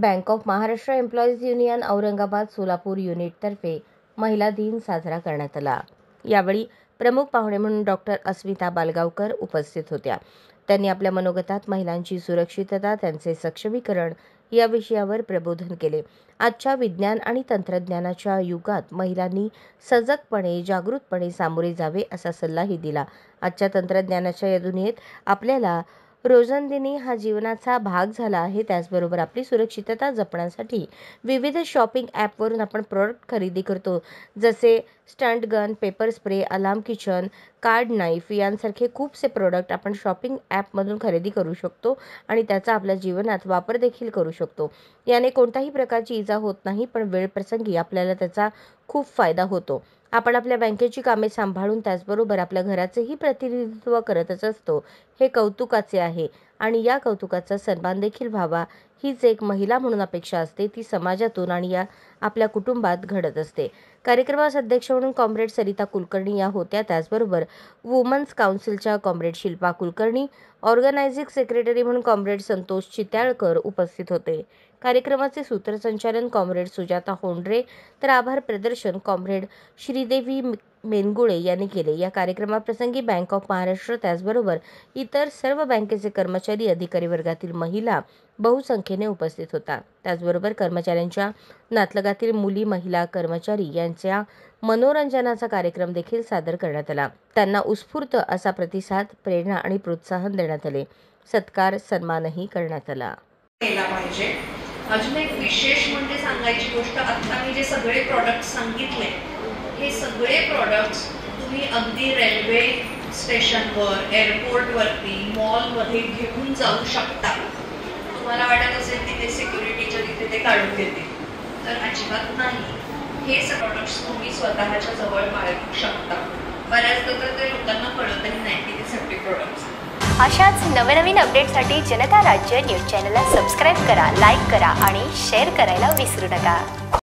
Bank of Maharashtra employees union Aurangabad Solapur युनिटतर्फे महिला दिन साजरा करण्यात आला। यावेळी प्रमुख पाहुणे म्हणून डॉक्टर अस्मिता बालगावकर उपस्थित होत्या। त्यांनी आपल्या मनोगतात महिलांची सुरक्षितता, त्यांचे सक्षमीकरण या विषयावर प्रबोधन केले। आजच्या विज्ञान आणि तंत्रज्ञानाच्या युगात महिलांनी सजगपणे, जागृतपणे सामोरे जावे असा सल्लाही दिला। आजच्या तंत्रज्ञानाच्या या दुनियेत आपल्याला रोजंदिनी हा जीवनाचा भाग झाला आहे। त्याचबरोबर आपली सुरक्षितता जपण्यासाठी विविध शॉपिंग ॲपवरून आपण प्रोडक्ट खरेदी करतो, जसे stunt gun, paper spray, alarm kitchen, card knife यांसारखे खूपसे प्रोडक्ट आपण शॉपिंग ॲपमधून खरेदी करू शकतो आणि त्याचा आपल्या जीवनात वापर देखील करू शकतो। याने कोणत्याही प्रकारची इजा होत नाही, पण वेळप्रसंगी आपल्याला त्याचा खूप फायदा होतो। आपण आपल्या बँकेची कामे सांभाळून त्याचबरोबर आपल्या घराचेही प्रतिनिधित्व करतच असतो। हे कौतुकाचे आहे आणि या कौतुकाचा सन्मान देखील व्हावा हीच एक महिला म्हणून अपेक्षा असते। ती समाजातून आणि या आपल्या कुटुंबात घडत असते। कार्यक्रमास अध्यक्ष म्हणून कॉम्रेड सरिता कुलकर्णी या होत्या। त्याचबरोबर वुमन्स काउन्सिलच्या comrade Shilpa Kulkarni, organising secretary म्हणून कॉम्रेड संतोष चित्याळकर उपस्थित होते। कार्यक्रमाचे सूत्रसंचालन कॉम्रेड सुजाता होंडरे तर आभार प्रदर्शन कॉम्रेड श्रीदेवी मेनगुळे यांनी केले। या कार्यक्रमाप्रसंगी बँक ऑफ महाराष्ट्र त्याचबरोबर इतर सर्व बँकेचे कर्मचारी, अधिकारी वर्गातील महिला बहुसंख्येने उपस्थित होता। त्याचबरोबर कर्मचाऱ्यांच्या नातलगातील मुली, महिला कर्मचारी यांच्या मनोरंजनाचा कार्यक्रम देखील सादर करण्यात आला। त्यांना उत्स्फूर्त असा प्रतिसाद, प्रेरणा आणि प्रोत्साहन देण्यात आले। सत्कार, सन्मानही करण्यात आला। अजून एक विशेष म्हणजे सांगायची गोष्ट, आता मी जे सगळे प्रोडक्ट्स सांगितले, हे सगळे प्रोडक्ट्स तुम्ही अगदी रेल्वे स्टेशनवर, एअरपोर्टवरती, मॉलमध्ये घेऊन जाऊ शकता। तुम्हाला वाटत असेल तिथे सिक्युरिटीच्या तिथे ते काढून देतील, तर अजिबात नाही। हे प्रोडक्ट्स तुम्ही स्वतःच्या जवळ बाळगू शकता। बऱ्याचदा तर ते लोकांना कळतही नाही की ते सेफ्टी प्रोडक्ट्स। अशाच नवनवीन अपडेट्ससाठी जनता राज्य न्यूज चॅनलला सबस्क्राईब करा, लाईक करा आणि शेअर करायला विसरू नका।